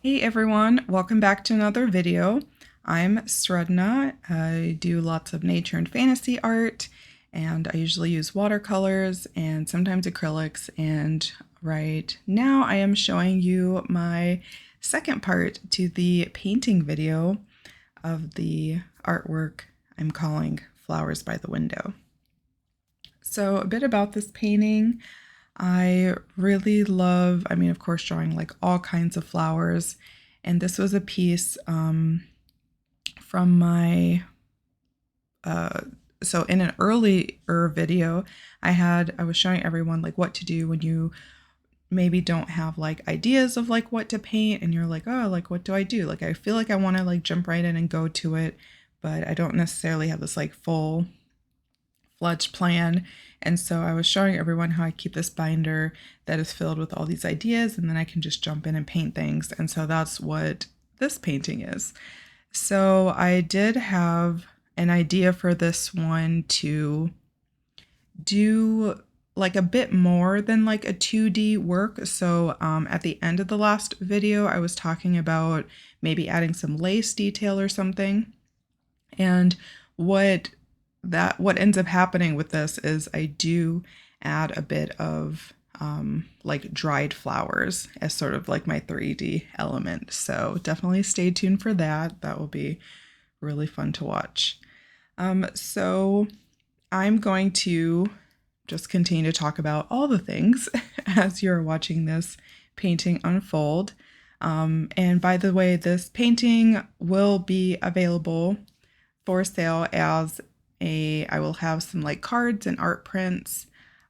Hey everyone, welcome back to another video. I'm Sredna. I do lots of nature and fantasy art, and I usually use watercolors and sometimes acrylics. And right now I am showing you my second part to the painting video of the artwork I'm calling Flowers by the Window. So a bit about this painting. I really love, of course, drawing like all kinds of flowers. And this was a piece from my, so in an earlier video, I was showing everyone like what to do when you maybe don't have like ideas of like what to paint and you're like, oh, like what do I do? Like I feel like I want to like jump right in and go to it, but I don't necessarily have this like full fledged plan. And so I was showing everyone how I keep this binder that is filled with all these ideas, and then I can just jump in and paint things. And so that's what this painting is. So I did have an idea for this one to do like a bit more than like a 2D work. So at the end of the last video, I was talking about maybe adding some lace detail or something. And what ends up happening with this is I do add a bit of like dried flowers as sort of like my 3D element. So definitely stay tuned for that. That will be really fun to watch. So I'm going to just continue to talk about all the things as you're watching this painting unfold. And by the way, this painting will be available for sale as I will have some like cards and art prints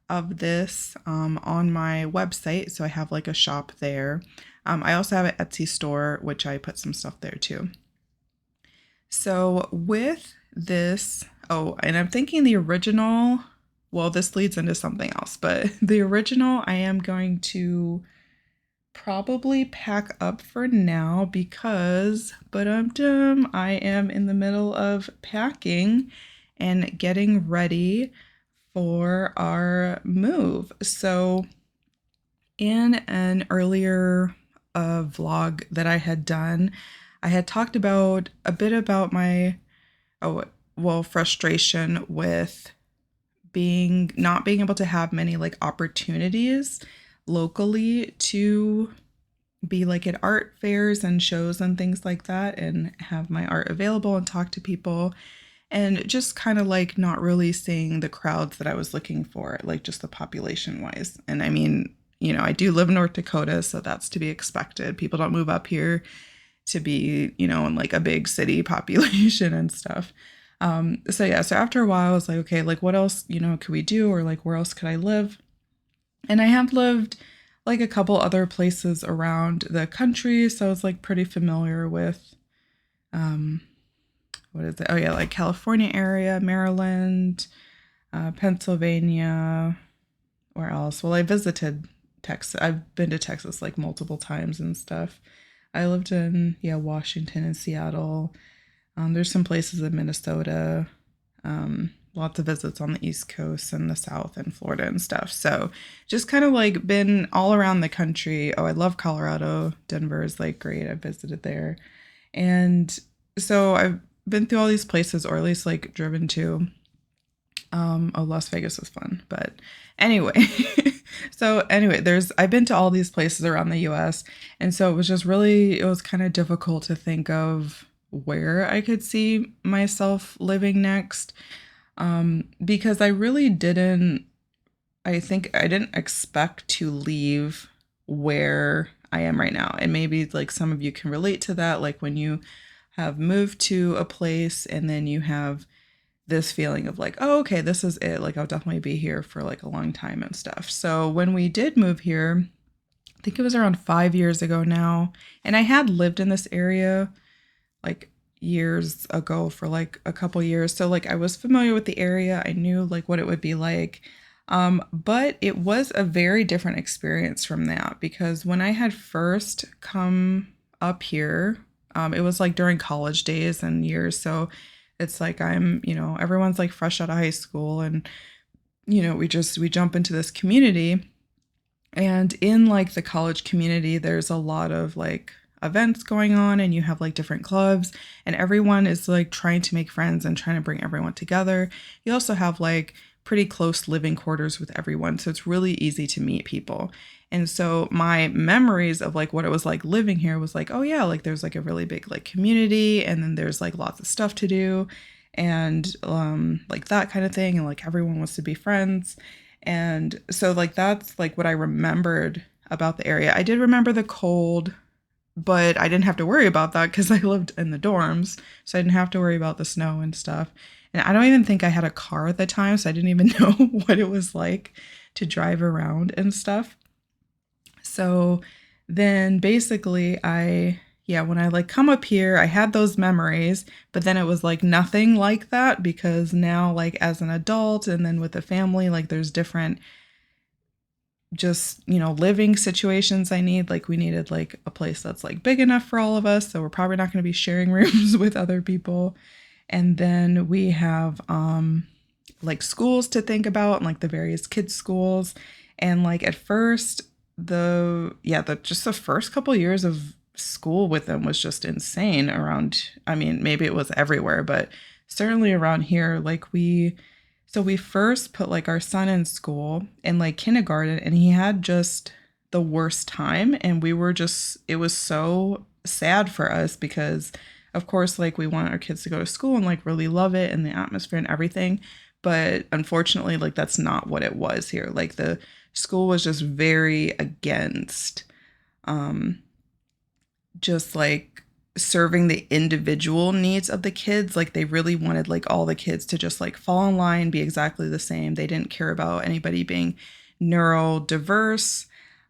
of this on my website. So I have like a shop there. I also have an Etsy store, which I put some stuff there too. So with this, and I'm thinking the original, well, this leads into something else, but the original I am going to probably pack up for now because I am in the middle of packing and getting ready for our move. So in an earlier vlog that I had done, I had talked about a bit about my frustration with not being able to have many like opportunities locally to be like at art fairs and shows and things like that and have my art available and talk to people, and just kind of like not really seeing the crowds that I was looking for, like just the population wise. And I mean, I do live in North Dakota, so that's to be expected. People don't move up here to be, in like a big city population and stuff. So after a while I was like, okay, like what else, could we do, or like where else could I live? And I have lived like a couple other places around the country, so I was like pretty familiar with what is it? Oh yeah, like California area, Maryland, Pennsylvania, where else? Well, I visited Texas. I've been to Texas like multiple times and stuff. I lived in Washington and Seattle. There's some places in Minnesota. Lots of visits on the East Coast and the South and Florida and stuff. So just kind of like been all around the country. Oh, I love Colorado. Denver is like great. I visited there. And so I've been through all these places, or at least like driven to. Las Vegas was fun. But anyway, I've been to all these places around the US. And so it was kind of difficult to think of where I could see myself living next. Because I didn't expect to leave where I am right now. And maybe like some of you can relate to that, like when you have moved to a place and then you have this feeling of like, oh, okay, this is it. Like I'll definitely be here for like a long time and stuff. So when we did move here, I think it was around 5 years ago now, and I had lived in this area like years ago for like a couple years. So like I was familiar with the area. I knew like what it would be like. But it was a very different experience from that, because when I had first come up here, it was like during college days and years. So it's like everyone's like fresh out of high school, and we jump into this community, and in like the college community, there's a lot of like events going on and you have like different clubs and everyone is like trying to make friends and trying to bring everyone together. You also have like pretty close living quarters with everyone. So it's really easy to meet people. And so my memories of like what it was like living here was like, oh yeah, like there's like a really big like community and then there's like lots of stuff to do and like that kind of thing. And like everyone wants to be friends. And so like that's like what I remembered about the area. I did remember the cold, but I didn't have to worry about that because I lived in the dorms. So I didn't have to worry about the snow and stuff. And I don't even think I had a car at the time, so I didn't even know what it was like to drive around and stuff. So then basically when I like come up here, I had those memories, but then it was like nothing like that because now like as an adult and then with a family, like there's different just, living situations I need. Like we needed like a place that's like big enough for all of us. So we're probably not going to be sharing rooms with other people. And then we have like schools to think about and like the various kids schools. And like at first the first couple years of school with them was just insane around. I mean, maybe it was everywhere, but certainly around here, like we first put like our son in school in like kindergarten and he had just the worst time. And it was so sad for us because of course, like we want our kids to go to school and like really love it and the atmosphere and everything. But unfortunately, like that's not what it was here. Like the school was just very against just like serving the individual needs of the kids. Like they really wanted like all the kids to just like fall in line, be exactly the same. They didn't care about anybody being neurodiverse.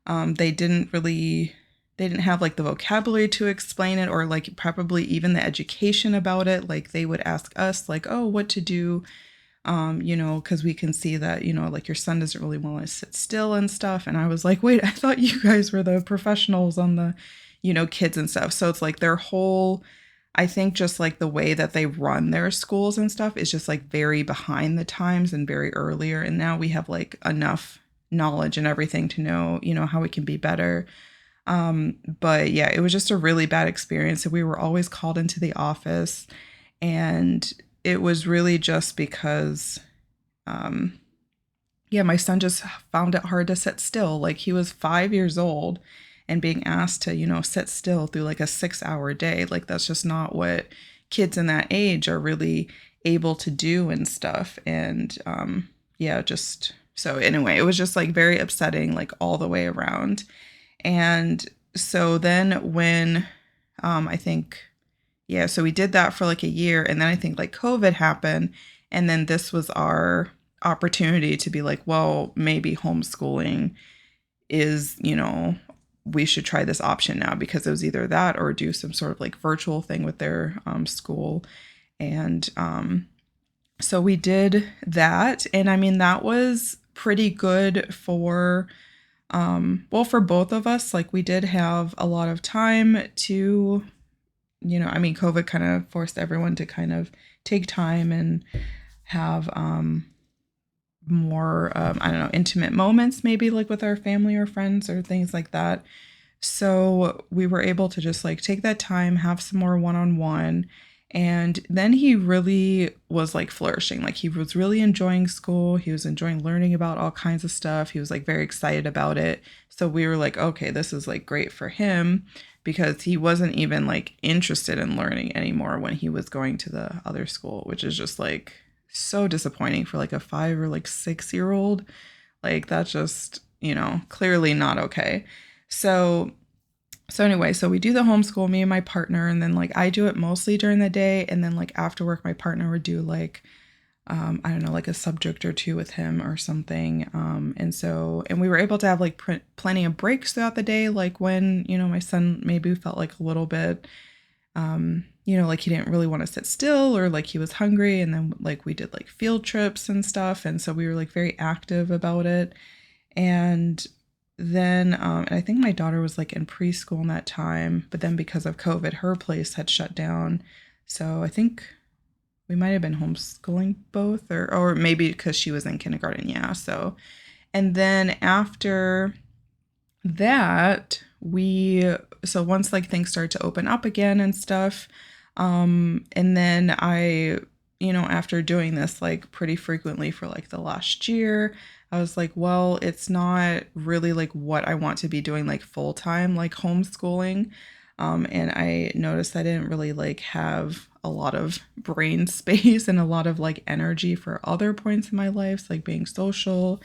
They didn't have like the vocabulary to explain it or like probably even the education about it. Like they would ask us like, oh, what to do, because we can see that, like your son doesn't really want to sit still and stuff. And I was like, wait, I thought you guys were the professionals on the, kids and stuff. So it's like their whole, I think just like the way that they run their schools and stuff is just like very behind the times and very earlier. And now we have like enough knowledge and everything to know, how we can be better. But yeah, it was just a really bad experience. So we were always called into the office and it was really just because, my son just found it hard to sit still. Like he was 5 years old and being asked to, sit still through like a 6-hour day. Like that's just not what kids in that age are really able to do and stuff. And, so anyway, it was just like very upsetting, like all the way around. And so then when, so we did that for like a year and then I think like COVID happened and then this was our opportunity to be like, well, maybe homeschooling is, we should try this option now because it was either that or do some sort of like virtual thing with their school. And so we did that. And I mean, that was pretty good for for both of us. Like we did have a lot of time to, COVID kind of forced everyone to kind of take time and have more, intimate moments, maybe like with our family or friends or things like that. So we were able to just like take that time, have some more one-on-one. And then he really was like flourishing. Like he was really enjoying school. He was enjoying learning about all kinds of stuff. He was like very excited about it. So we were like, okay, this is like great for him because he wasn't even like interested in learning anymore when he was going to the other school, which is just like so disappointing for like a 5 or like 6-year-old. Like that's just, clearly not okay. So anyway, so we do the homeschool, me and my partner, and then like I do it mostly during the day. And then like after work, my partner would do like, like a subject or two with him or something. And we were able to have like plenty of breaks throughout the day. Like when, my son maybe felt like a little bit, like he didn't really want to sit still or like he was hungry. And then like we did like field trips and stuff. And so we were like very active about it. And then and I think my daughter was like in preschool in that time, but then because of COVID, her place had shut down. So I think we might have been homeschooling both or maybe because she was in kindergarten. Yeah. So, and then after that, so once like things start to open up again and stuff, and then after doing this like pretty frequently for like the last year, I was like, well, it's not really like what I want to be doing like full time, like homeschooling. And I noticed I didn't really like have a lot of brain space and a lot of like energy for other points in my life, so, like being social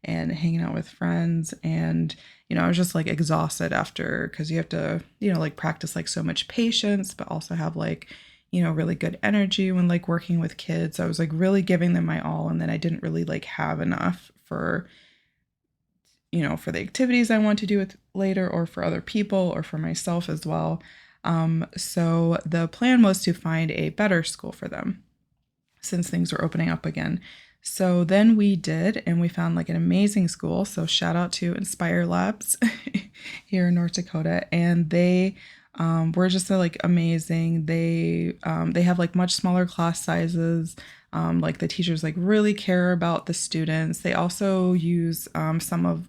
and hanging out with friends. And, I was just like exhausted after, because you have to, like practice like so much patience, but also have like, really good energy when like working with kids. I was like really giving them my all. And then I didn't really like have enough for the activities I want to do with later, or for other people, or for myself as well. So the plan was to find a better school for them since things were opening up again. So then we did, and we found like an amazing school. So shout out to Inspire Labs here in North Dakota, and they were just like amazing. They have like much smaller class sizes. Like the teachers like really care about the students. They also use a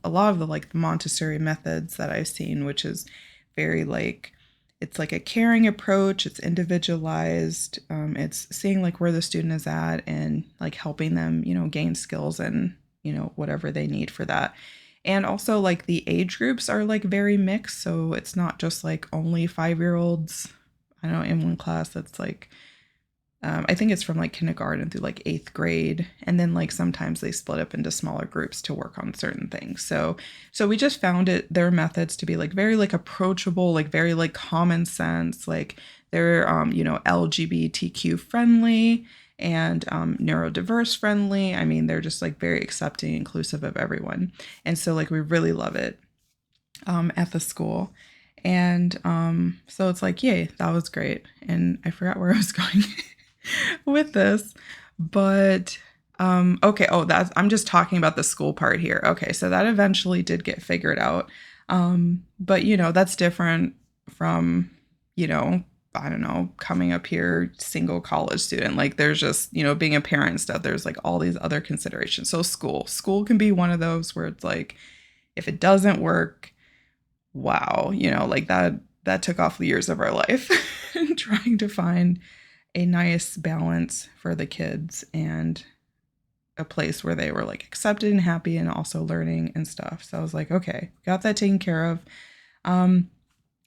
lot of the like the Montessori methods that I've seen, which is very like, it's like a caring approach. It's individualized. It's seeing like where the student is at and like helping them, gain skills and, whatever they need for that. And also like the age groups are like very mixed. So it's not just like only 5-year-olds. I know in one class that's like, I think it's from like kindergarten through like 8th grade. And then like sometimes they split up into smaller groups to work on certain things. So we just found their methods to be like very like approachable, like very like common sense, like they're, LGBTQ friendly and neurodiverse friendly. I mean, they're just like very accepting, inclusive of everyone. And so like we really love it at the school. And so it's like, yay, that was great. And I forgot where I was going with this, but okay. Oh, I'm just talking about the school part here. Okay, so that eventually did get figured out. But that's different from, I don't know, coming up here, single college student. Like there's just, being a parent and stuff, there's like all these other considerations. So school can be one of those where it's like, if it doesn't work, wow, like that took off the years of our life trying to find a nice balance for the kids and a place where they were like accepted and happy and also learning and stuff. So I was like, okay, got that taken care of. And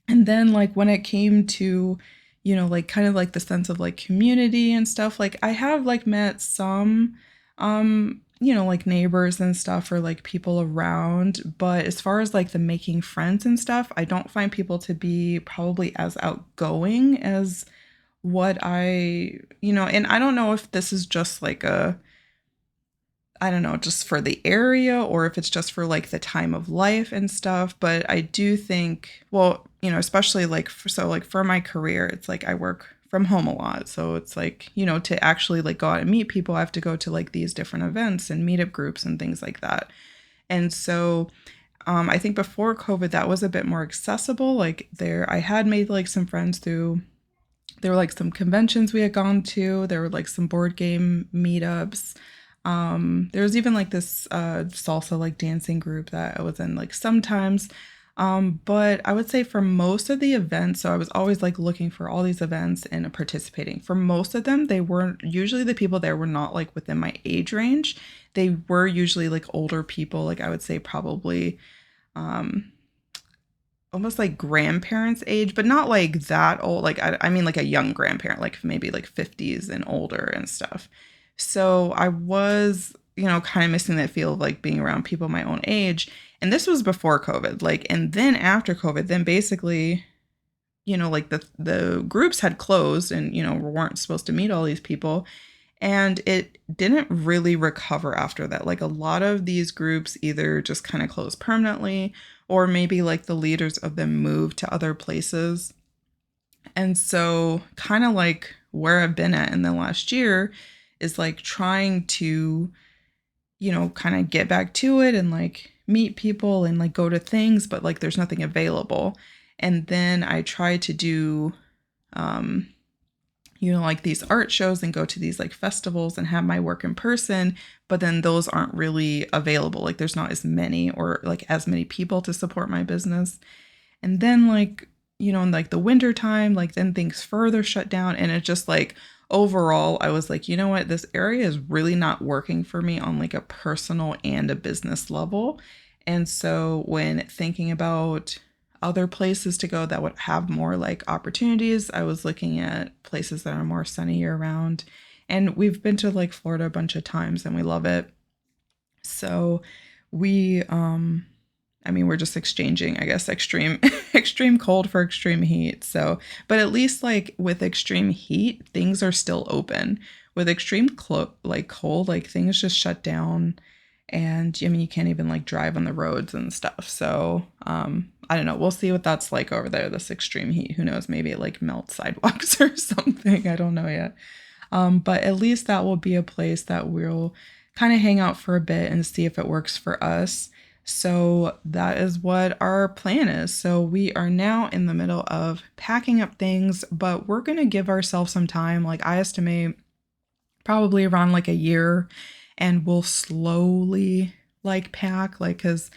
then like when it came to, like kind of like the sense of like community and stuff, like I have like met some, like neighbors and stuff or like people around. But as far as like the making friends and stuff, I don't find people to be probably as outgoing as what and I don't know if this is just like I don't know, just for the area or if it's just for like the time of life and stuff. But I do think, well, especially like for my career, it's like I work from home a lot. So it's like, to actually like go out and meet people, I have to go to like these different events and meetup groups and things like that. And so I think before COVID, that was a bit more accessible. Like I had made like some friends through, there were like some conventions we had gone to. There were like some board game meetups. There was even like this salsa like dancing group that I was in like sometimes. But I would say for most of the events, so I was always like looking for all these events and participating. For most of them, they weren't usually the people there were not like within my age range. They were usually like older people, like I would say probably almost like grandparents age, but not like that old. Like I mean like a young grandparent, like maybe like 50s and older and stuff. So I was, kind of missing that feel of like being around people my own age. And this was before COVID. Like, and then after COVID, then basically, like the groups had closed and, we weren't supposed to meet all these people. And it didn't really recover after that. Like a lot of these groups either just kind of closed permanently or maybe like the leaders of them moved to other places. And so kind of like where I've been at in the last year is like trying to, kind of get back to it and like meet people and like go to things, but like there's nothing available. And then I try to do, like these art shows and go to these like festivals and have my work in person, but then those aren't really available. Like there's not as many or like as many people to support my business. And then like, in like the winter time, like then things further shut down. And it just like overall, I was like, you know what, this area is really not working for me on like a personal and a business level. And so when thinking about other places to go that would have more like opportunities, I was looking at places that are more sunny year round. And we've been to like Florida a bunch of times and we love it. So we I mean, we're just exchanging, I guess, extreme extreme cold for extreme heat. So, but at least like with extreme heat, things are still open. With extreme like cold, like things just shut down, and I mean, you can't even like drive on the roads and stuff. So, I don't know. We'll see what that's like over there. This extreme heat. Who knows? Maybe it like melts sidewalks or something. I don't know yet. But at least that will be a place that we'll kind of hang out for a bit and see if it works for us. So that is what our plan is. So we are now in the middle of packing up things, but we're going to give ourselves some time. Like I estimate probably around like a year, and we'll slowly like pack, like, cause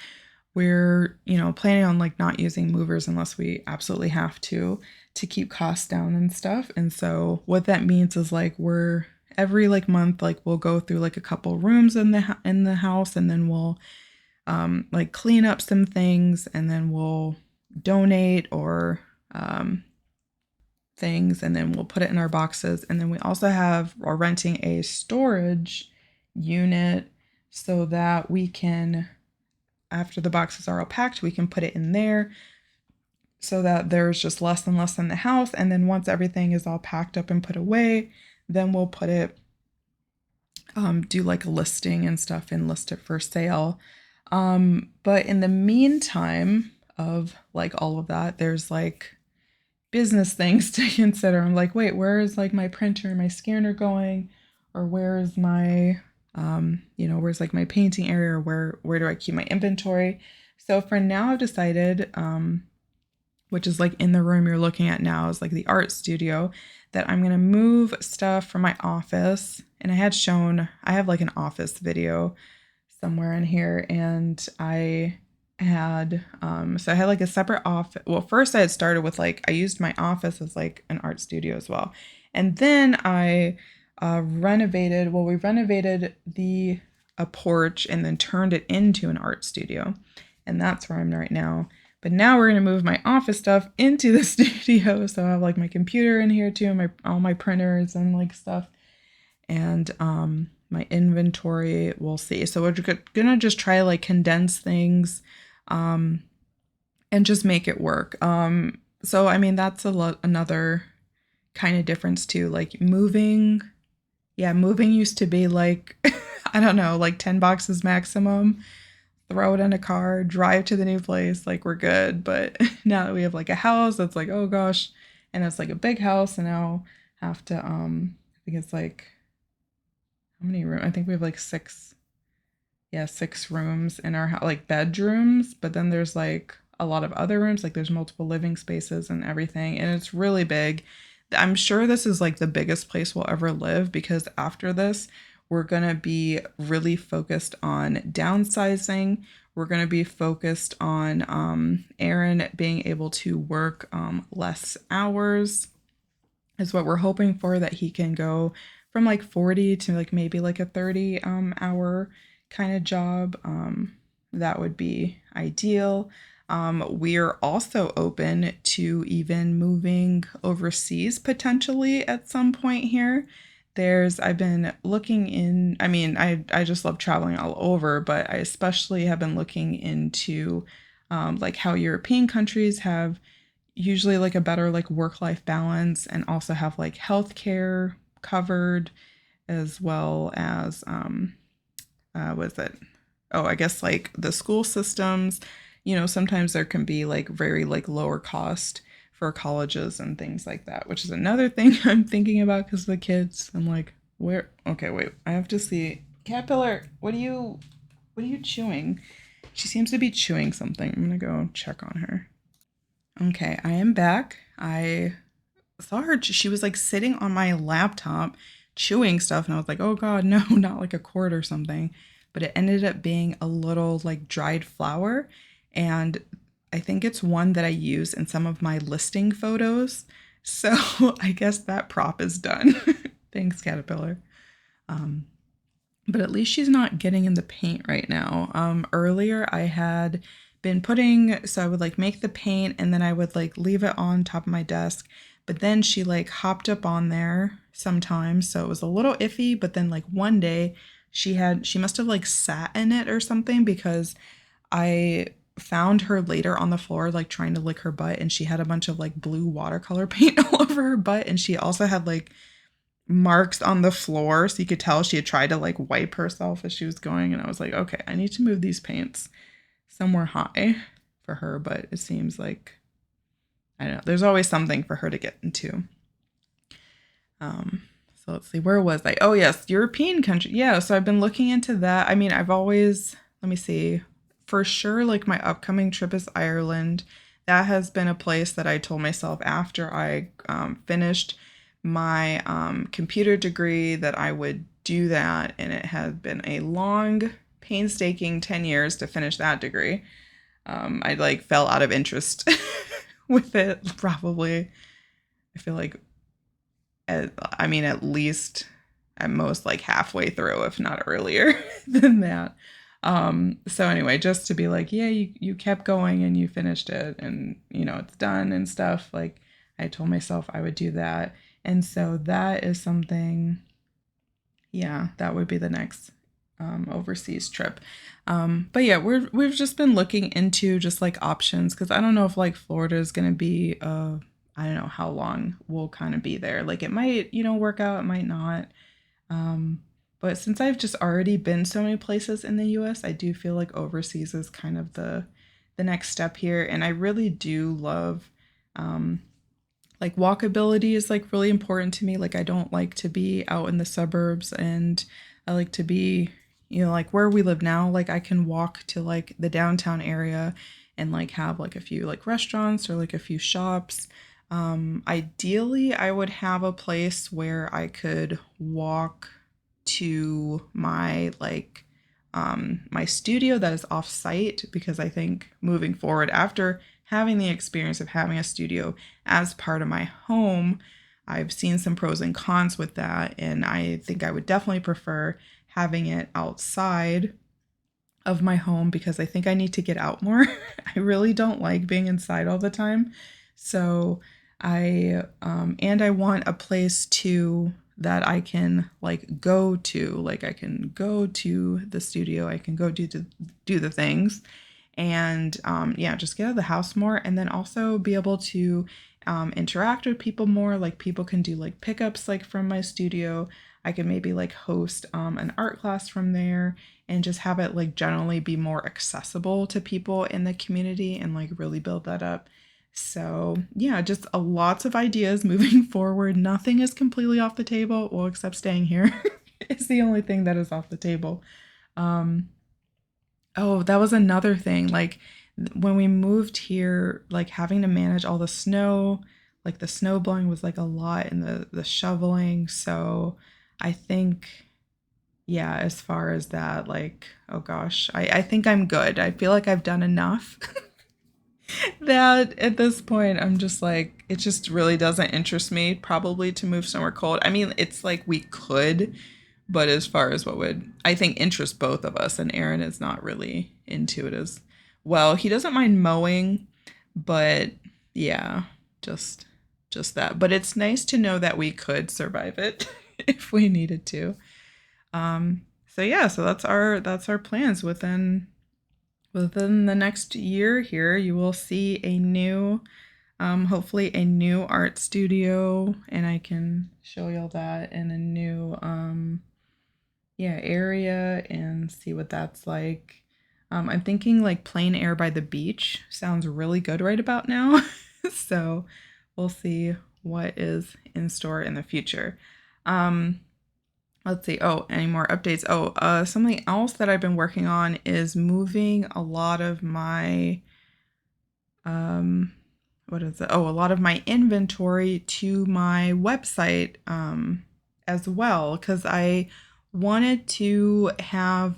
we're, planning on like not using movers unless we absolutely have to keep costs down and stuff. And so what that means is like we're every like month, like we'll go through like a couple rooms in the house, and then we'll like clean up some things, and then we'll donate or things, and then we'll put it in our boxes. And then we also are renting a storage unit so that we can, after the boxes are all packed, we can put it in there so that there's just less and less in the house. And then once everything is all packed up and put away, then we'll put it, do like a listing and stuff and list it for sale. But in the meantime of like all of that, there's like business things to consider. I'm like, wait, where is like my printer and my scanner going? Or where is my, where's like my painting area? Or where do I keep my inventory? So for now, I've decided, which is like in the room you're looking at now is like the art studio, that I'm going to move stuff from my office. And I have like an office video somewhere in here, and I had like a separate office. Well, first I had started with like, I used my office as like an art studio as well. And then I we renovated a porch and then turned it into an art studio. And that's where I'm right now. But now we're going to move my office stuff into the studio. So I have like my computer in here too, all my printers and like stuff. And my inventory, we'll see. So we're gonna just try like condense things and just make it work. So I mean, that's another kind of difference too. Like moving used to be like I don't know, like 10 boxes maximum, throw it in a car, drive to the new place, like we're good. But now that we have like a house, that's like, oh gosh, and it's like a big house, and now have to I think it's like, how many rooms? I think we have like six rooms in our house, like bedrooms, but then there's like a lot of other rooms, like there's multiple living spaces and everything, and it's really big. I'm sure this is like the biggest place we'll ever live, because after this, we're going to be really focused on downsizing. We're going to be focused on Aaron being able to work less hours is what we're hoping for, that he can go from like 40 to like maybe like a 30 hour kind of job. That would be ideal. We're also open to even moving overseas potentially at some point here. I've been looking in, I mean, I just love traveling all over, but I especially have been looking into like how European countries have usually like a better like work-life balance, and also have like healthcare covered, as well as was it? Oh, I guess like the school systems, sometimes there can be like very like lower cost for colleges and things like that, which is another thing I'm thinking about because of the kids. I'm like, where? Okay, wait, I have to see. Caterpillar, what are you chewing? She seems to be chewing something. I'm gonna go check on her. Okay, I am back. I saw her. She was like sitting on my laptop chewing stuff, and I was like, oh God, no, not like a cord or something. But it ended up being a little like dried flower. And I think it's one that I use in some of my listing photos. So I guess that prop is done. Thanks, Caterpillar. Um, but at least she's not getting in the paint right now. Earlier I had been putting, so I would like make the paint and then I would like leave it on top of my desk. But then she like hopped up on there sometimes, so it was a little iffy. But then like one day she must have like sat in it or something, because I found her later on the floor like trying to lick her butt, and she had a bunch of like blue watercolor paint all over her butt, and she also had like marks on the floor, so you could tell she had tried to like wipe herself as she was going. And I was like, okay, I need to move these paints somewhere high for her. But it seems like, I don't know, there's always something for her to get into. So let's see, where was I? Oh yes, European country. Yeah, so I've been looking into that. I mean, I've always, let me see, for sure, like my upcoming trip is Ireland. That has been a place that I told myself after I finished my computer degree that I would do that, and it has been a long, painstaking 10 years to finish that degree. I like fell out of interest with it, probably. I feel like, at least at most like halfway through, if not earlier than that. So anyway, just to be like, yeah, you kept going and you finished it, and it's done and stuff. Like, I told myself I would do that. And so that is something, yeah, that would be the next overseas trip. But yeah, we've just been looking into just like options, because I don't know if like Florida is going to be, I don't know how long we'll kind of be there. Like, it might, work out, it might not. But since I've just already been so many places in the US, I do feel like overseas is kind of the next step here. And I really do love, like, walkability is like really important to me. Like, I don't like to be out in the suburbs, and I like to be, like where we live now, like I can walk to like the downtown area and like have like a few like restaurants or like a few shops. Ideally, I would have a place where I could walk to my like my studio that is off site, because I think moving forward, after having the experience of having a studio as part of my home, I've seen some pros and cons with that, and I think I would definitely prefer having it outside of my home, because I think I need to get out more. I really don't like being inside all the time. So I want a place too that I can like go to. Like, I can go to the studio, I can go do the things, and yeah, just get out of the house more, and then also be able to interact with people more. Like, people can do like pickups like from my studio. I could maybe like host an art class from there, and just have it like generally be more accessible to people in the community, and like really build that up. So yeah, just lots of ideas moving forward. Nothing is completely off the table, well, except staying here. It's the only thing that is off the table. Oh, that was another thing. Like, when we moved here, like having to manage all the snow, like the snow blowing was like a lot, and the shoveling. So I think, yeah, as far as that, like, oh gosh, I think I'm good. I feel like I've done enough that at this point I'm just like, it just really doesn't interest me probably to move somewhere cold. I mean, it's like we could, but as far as what would, I think, interest both of us, and Aaron is not really into it as well. He doesn't mind mowing, but yeah, just that. But it's nice to know that we could survive it if we needed to. So yeah, so that's our plans within the next year here. You will see a new, hopefully a new art studio, and I can show y'all that, in a new yeah, area, and see what that's like. I'm thinking like plein air by the beach sounds really good right about now. So we'll see what is in store in the future. Let's see. Oh, any more updates? Oh, something else that I've been working on is moving a lot of my, what is it? Oh, a lot of my inventory to my website, as well, because I wanted to have,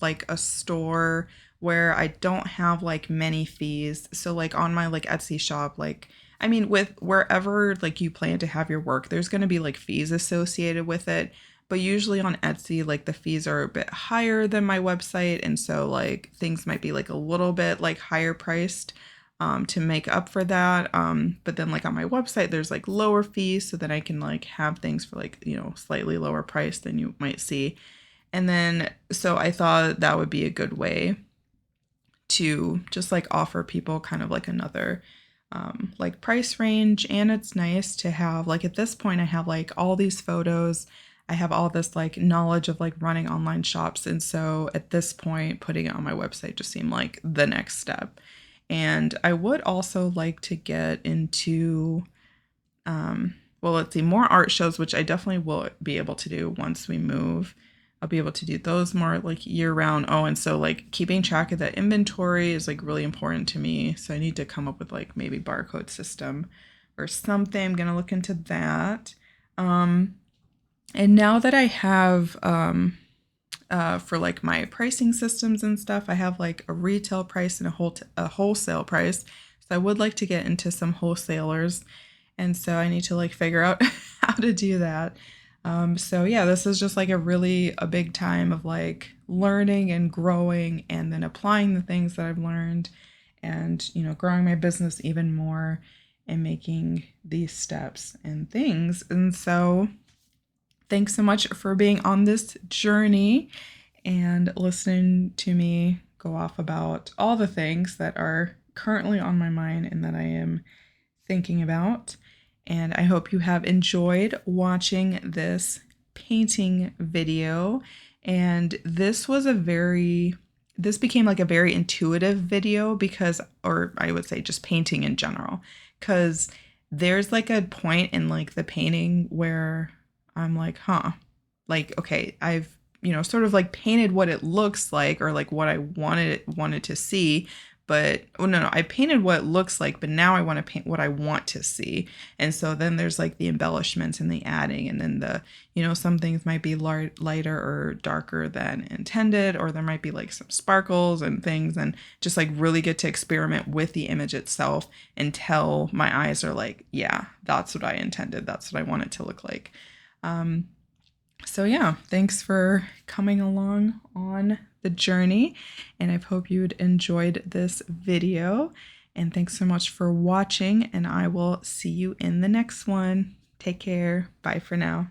like a store where I don't have like many fees. So like on my like Etsy shop, like I mean with wherever like you plan to have your work, there's going to be like fees associated with it. But usually on Etsy, like the fees are a bit higher than my website, and so like things might be like a little bit like higher priced to make up for that. But then like on my website, there's like lower fees, so that I can like have things for like, you know, slightly lower price than you might see. And then so I thought that would be a good way to just like offer people kind of like another like price range. And it's nice to have like at this point I have like all these photos, I have all this like knowledge of like running online shops, and so at this point putting it on my website just seemed like the next step. And I would also like to get into well, let's see, more art shows, which I definitely will be able to do once we move. I'll be able to do those more like year round. Oh, and so like keeping track of the inventory is like really important to me. So I need to come up with like maybe barcode system or something. I'm gonna look into that. And now that I have for like my pricing systems and stuff, I have like a retail price and a wholesale price. So I would like to get into some wholesalers, and so I need to like figure out how to do that. So yeah, this is just like a big time of like learning and growing, and then applying the things that I've learned, and you know, growing my business even more and making these steps and things. And so thanks so much for being on this journey and listening to me go off about all the things that are currently on my mind and that I am thinking about. And I hope you have enjoyed watching this painting video. And this became like a very intuitive video because, or I would say just painting in general, because there's like a point in like the painting where I'm like, like, okay, I've, you know, sort of like painted what it looks like, or like what I wanted to see. But oh no, I painted what it looks like, but now I want to paint what I want to see. And so then there's like the embellishments and the adding, and then the, you know, some things might be lighter or darker than intended, or there might be like some sparkles and things, and just like really get to experiment with the image itself until my eyes are like, yeah, that's what I intended. That's what I want it to look like. So yeah, thanks for coming along on the journey, and I hope you'd enjoyed this video, and thanks so much for watching, and I will see you in the next one. Take care. Bye for now.